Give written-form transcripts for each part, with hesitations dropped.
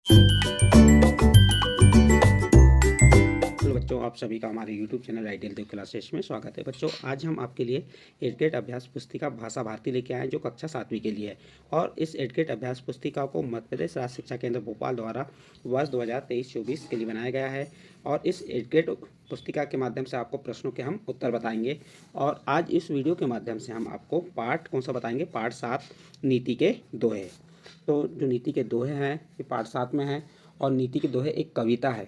Hello बच्चों, आप सभी का हमारे YouTube चैनल आइडियल देव क्लासेस में स्वागत है। बच्चों, आज हम आपके लिए एडगेट अभ्यास पुस्तिका भाषा भारती लेके आए हैं, जो कक्षा 7वीं के लिए है। और इस एडगेट अभ्यास पुस्तिका को मध्य प्रदेश राज्य शिक्षा केंद्र भोपाल द्वारा वर्ष 2023-24 के लिए बनाया गया है। और इस एडगेट पुस्तिका के माध्यम से आपको प्रश्नों के हम उत्तर बताएंगे। और आज इस वीडियो के माध्यम से हम आपको पाठ कौन सा बताएंगे, पाठ 7 नीति के दोहे। तो जो नीति के दोहे हैं ये पाठ 7 में है। और नीति के दोहे एक कविता है।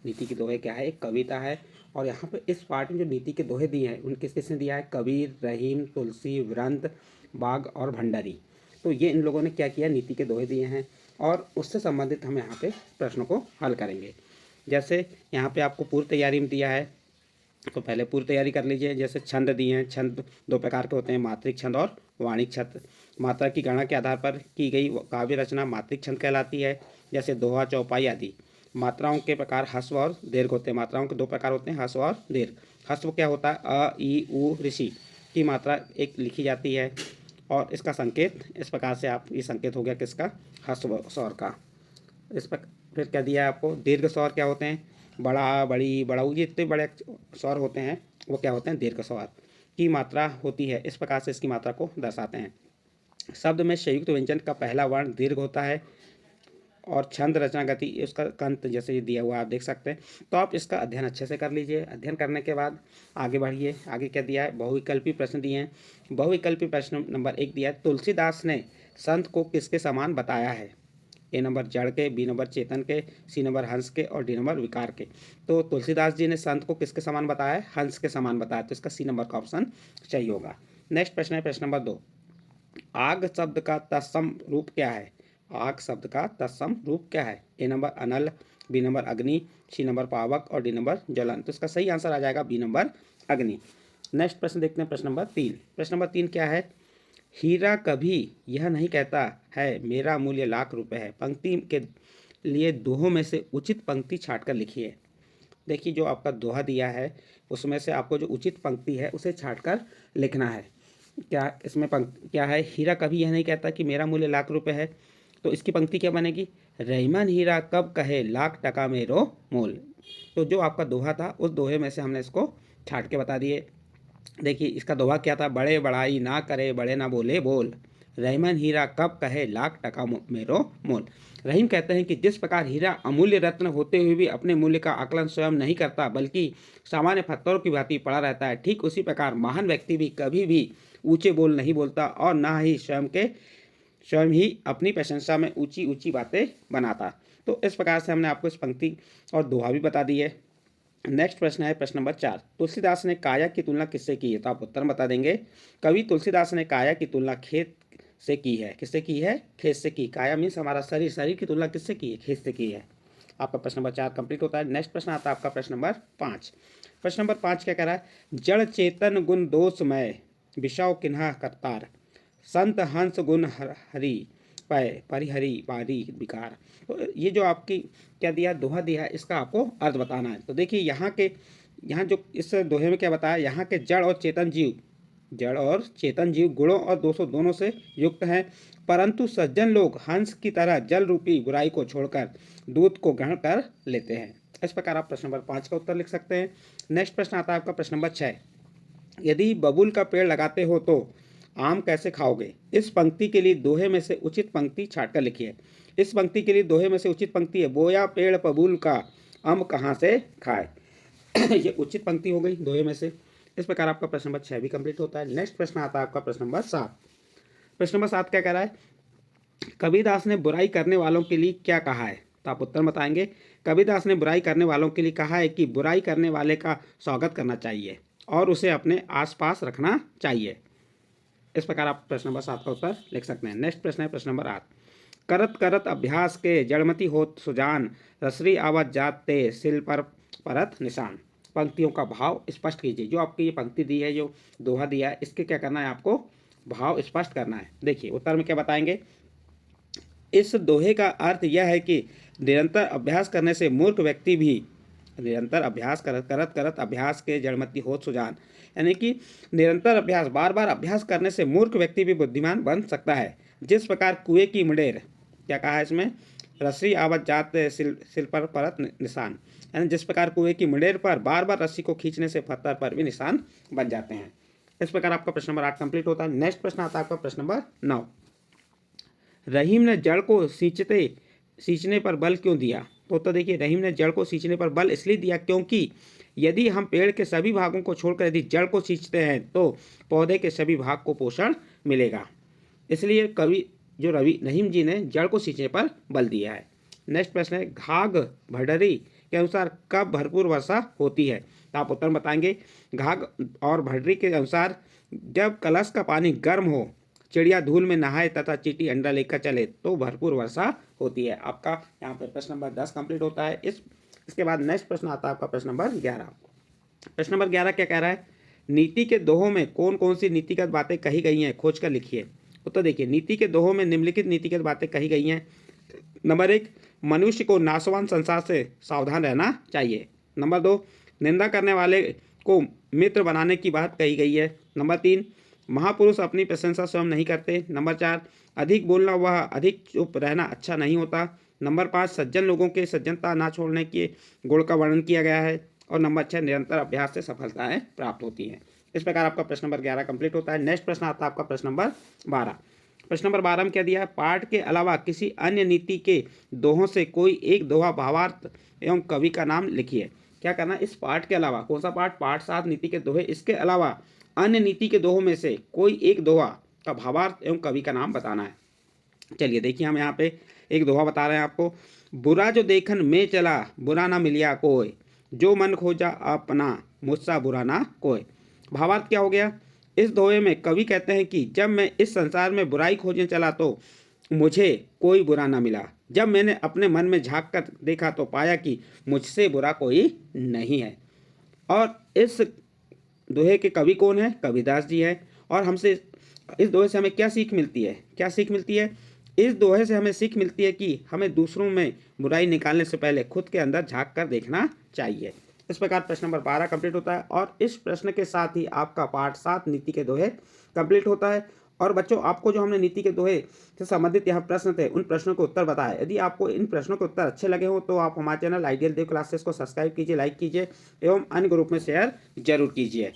नीति के दोहे क्या है, एक कविता है। और यहाँ पे इस पार्ट में जो नीति के दोहे दिए हैं उन किसने दिया है, कबीर, रहीम, तुलसी, वृंत, बाघ और भंडारी। तो ये इन लोगों ने क्या किया, नीति के दोहे दिए हैं। और उससे संबंधित हम यहाँ पे प्रश्नों को हल करेंगे। जैसे यहाँ पे आपको पूर्व तैयारी में दिया है, तो पहले पूर्व तैयारी कर लीजिए। जैसे छंद दिए हैं, छंद 2 प्रकार के होते हैं, मात्रिक छंद और वाणिक छंद। मात्रा की गणना के आधार पर की गई काव्य रचना मात्रिक छंद कहलाती है। जैसे दोहा, चौपाई आदि। मात्राओं के प्रकार ह्रस्व और दीर्घ होते हैं। मात्राओं के 2 प्रकार होते हैं, ह्रस्व और दीर्घ। ह्रस्व क्या होता है, अ, ई, उ, ऋषि की मात्रा एक लिखी जाती है। और इसका संकेत इस प्रकार से आप, ये संकेत हो गया किसका, ह्रस्व स्वर का। इस पर फिर क्या दिया है आपको, दीर्घ स्वर क्या होते हैं, बड़ा, बड़ी, बड़ाऊ, ये इतने बड़े स्वर होते हैं वो क्या होते हैं, दीर्घ स्वर की मात्रा होती है। इस प्रकार से इसकी मात्रा को दर्शाते हैं। शब्द में संयुक्त व्यंजन का पहला वर्ण दीर्घ होता है। और छंद, रचना, गति, उसका कंत जैसे ये दिया हुआ आप देख सकते हैं। तो आप इसका अध्ययन अच्छे से कर लीजिए। अध्ययन करने के बाद आगे बढ़िए। आगे क्या दिया है, बहुविकल्पी प्रश्न दिए हैं। बहुविकल्पी प्रश्न नंबर 1 दिया है, तुलसीदास ने संत को किसके समान बताया है। ए नंबर जड़ के, बी नंबर चेतन के, सी नंबर हंस के और डी नंबर विकार के। तो तुलसीदास जी ने संत को किसके समान बताया है, हंस के समान बताया। तो इसका सी नंबर का ऑप्शन चाहिए होगा। नेक्स्ट प्रश्न है प्रश्न नंबर 2, आग शब्द का तत्सम रूप क्या है। आग शब्द का तत्सम रूप क्या है। ए नंबर अनल, बी नंबर अग्नि, सी नंबर पावक और डी नंबर ज्वलन। तो इसका सही आंसर आ जाएगा बी नंबर अग्नि। नेक्स्ट प्रश्न देखते हैं प्रश्न नंबर 3। प्रश्न नंबर 3 क्या है, हीरा कभी यह नहीं कहता है मेरा मूल्य लाख रुपए है। पंक्ति के लिए दोहों में से उचित पंक्ति छाट कर लिखिए। देखिए, जो आपका दोहा दिया है उसमें से आपको जो उचित पंक्ति है उसे छाट कर लिखना है। क्या इसमें पंक्ति क्या है, हीरा कभी यह नहीं कहता कि मेरा मूल्य लाख रुपए है। तो इसकी पंक्ति क्या बनेगी, रहीमन हीरा कब कहे लाख टका मेरो मोल। तो जो आपका दोहा था उस दोहे में से हमने इसको छाट के बता दिए। देखिए, इसका दोहा क्या था, बड़े बड़ाई ना करे बड़े ना बोले बोल, रहीमन हीरा कब कहे लाख टका मेरो मोल। रहीम कहते हैं कि जिस प्रकार हीरा अमूल्य रत्न होते हुए भी अपने मूल्य का आकलन स्वयं नहीं करता बल्कि सामान्य पत्थरों की भांति पड़ा रहता है, ठीक उसी प्रकार महान व्यक्ति भी कभी भी ऊंचे बोल नहीं बोलता और ना ही स्वयं ही अपनी प्रशंसा में ऊंची ऊंची बातें बनाता। तो इस प्रकार से हमने आपको इस पंक्ति और दोहा भी बता दी है। नेक्स्ट प्रश्न है प्रश्न नंबर 4, तुलसीदास ने काया की तुलना किससे की है। तो आप उत्तर बता देंगे। कवि तुलसीदास ने काया की तुलना खेत से की है। किससे की है, खेत से की। काया मीन्स हमारा शरीर, शरीर की तुलना किससे की है, खेत से की है। आपका प्रश्न नंबर 4 कंप्लीट होता है। नेक्स्ट प्रश्न आता है आपका प्रश्न नंबर 5। प्रश्न नंबर 5 क्या कह रहा है, जड़ चेतन गुण दोषमय विषव किन्हा करतार, संत हंस गुण हरि पय परिहरि पारी विकार। तो ये जो आपकी क्या दिया, दोहा दिया है, इसका आपको अर्थ बताना है। तो देखिए यहाँ जो इस दोहे में क्या बताया, यहाँ के जड़ और चेतन जीव गुणों और दोषों दोनों से युक्त हैं, परंतु सज्जन लोग हंस की तरह जल रूपी बुराई को छोड़कर दूध को ग्रहण कर लेते हैं। इस प्रकार आप प्रश्न नंबर 5 का उत्तर लिख सकते हैं। नेक्स्ट प्रश्न आता है आपका प्रश्न नंबर 6, यदि बबूल का पेड़ लगाते हो तो आम कैसे खाओगे। इस पंक्ति के लिए दोहे में से उचित पंक्ति छाट कर लिखिए। इस पंक्ति के लिए दोहे में से उचित पंक्ति है, बोया पेड़ बबूल का आम कहाँ से खाए। ये उचित पंक्ति हो गई दोहे में से। इस प्रकार आपका प्रश्न नंबर 6 भी कंप्लीट होता है। नेक्स्ट प्रश्न आता है आपका प्रश्न नंबर 7। प्रश्न नंबर 7 क्या कह रहा है, कबीरदास ने बुराई करने वालों के लिए क्या कहा है। तो आप उत्तर बताएंगे। कबीरदास ने बुराई करने वालों के लिए कहा है कि बुराई करने वाले का स्वागत करना चाहिए और उसे अपने आसपास रखना चाहिए। इस प्रकार आप प्रश्न नंबर 7 का उत्तर लिख सकते हैं। नेक्स्ट प्रश्न है प्रश्न नंबर 8, करत करत अभ्यास के जड़मती होत सुजान, रसरी आवत जाते सिल पर परत निशान। पंक्तियों का भाव स्पष्ट कीजिए। जो आपकी ये पंक्ति दी है, जो दोहा दिया है, इसके क्या करना है, आपको भाव स्पष्ट करना है। देखिए उत्तर में क्या बताएंगे, इस दोहे का अर्थ यह है कि निरंतर अभ्यास करने से मूर्ख व्यक्ति भी, निरंतर अभ्यास करत करत करत अभ्यास के जड़मती होत सुजान, यानी कि निरंतर अभ्यास, बार बार अभ्यास करने से मूर्ख व्यक्ति भी बुद्धिमान बन सकता है। जिस प्रकार कुएं की मुंडेर, क्या कहा है इसमें, रस्सी आवत जात सिल पर परत निशान, यानी जिस प्रकार कुएं की मुंडेर पर बार बार रस्सी को खींचने से पत्थर पर भी निशान बन जाते हैं। इस प्रकार आपका प्रश्न नंबर 8 कंप्लीट होता है। नेक्स्ट प्रश्न आता है आपका प्रश्न नंबर 9। रहीम ने जड़ को सींचने पर बल क्यों दिया? तो देखिए, रहीम ने जड़ को सींचने पर बल इसलिए दिया क्योंकि यदि हम पेड़ के सभी भागों को छोड़कर यदि जड़ को सींचते हैं तो पौधे के सभी भाग को पोषण मिलेगा। इसलिए कवि जो रहीम जी ने जड़ को सींचने पर बल दिया है। नेक्स्ट प्रश्न है, घाघ भंडारी के अनुसार कब भरपूर वर्षा होती है? तो आप उत्तर बताएंगे। घाघ और भंडारी के अनुसार जब कलश का पानी गर्म हो, चिड़िया धूल में नहाए तथा चींटी अंडा लेकर चले तो भरपूर वर्षा होती है। आपका यहाँ पे प्रश्न नंबर 10 कंप्लीट होता है। इसके बाद नेक्स्ट प्रश्न आता है आपका प्रश्न नंबर 11। प्रश्न नंबर 11 क्या कह रहा है? नीति के दोहों में कौन कौन सी नीतिगत बातें कही गई हैं, खोज कर लिखिए। तो देखिए, नीति के दोहों में निम्नलिखित नीतिगत बातें कही गई हैं। नंबर 1, मनुष्य को नाशवान संसार से सावधान रहना चाहिए। नंबर 2, निंदा करने वाले को मित्र बनाने की बात कही गई है। नंबर 3, महापुरुष अपनी प्रशंसा स्वयं नहीं करते। नंबर 4, अधिक बोलना व अधिक चुप रहना अच्छा नहीं होता। नंबर 5, सज्जन लोगों के सज्जनता ना छोड़ने के गुण का वर्णन किया गया है। और नंबर 6, निरंतर अभ्यास से सफलताएं प्राप्त होती हैं। इस प्रकार आपका प्रश्न नंबर 11 कंप्लीट होता है। नेक्स्ट प्रश्न आता है आपका प्रश्न नंबर 12। प्रश्न नंबर 12 में क्या दिया है? पाठ के अलावा किसी अन्य नीति के दोहों से कोई एक दोहा भावार्थ एवं कवि का नाम लिखिए। क्या करना? इस पाठ के अलावा, कौन सा पाठ? पाठ 7 नीति के दोहे। इसके अलावा अन्य नीति के दोहों में से कोई एक दोहा का भावार्थ एवं कवि का नाम बताना है। चलिए देखिए, हम यहाँ पे एक दोहा बता रहे हैं आपको। बुरा जो देखन में चला, बुरा ना मिलिया कोई, जो मन खोजा अपना, मुझसा बुरा ना कोई। भावार्थ क्या हो गया? इस दोहे में कवि कहते हैं कि जब मैं इस संसार में बुराई खोजने चला तो मुझे कोई बुरा ना मिला। जब मैंने अपने मन में झांक कर देखा तो पाया कि मुझसे बुरा कोई नहीं है। और इस दोहे के कवि कौन है? कबीरदास जी है। और हमसे इस दोहे से हमें क्या सीख मिलती है? क्या सीख मिलती है? इस दोहे से हमें सीख मिलती है कि हमें दूसरों में बुराई निकालने से पहले खुद के अंदर झांक कर देखना चाहिए। इस प्रकार प्रश्न नंबर 12 कंप्लीट होता है। और इस प्रश्न के साथ ही आपका पाठ 7 नीति के दोहे कंप्लीट होता है। और बच्चों, आपको जो हमने नीति के दोहे से संबंधित यहाँ प्रश्न थे, उन प्रश्नों के उत्तर बताए। यदि आपको इन प्रश्नों के उत्तर अच्छे लगे हो तो आप हमारे चैनल आइडियल देव क्लासेस को सब्सक्राइब कीजिए, लाइक कीजिए एवं अन्य ग्रुप में शेयर जरूर कीजिए।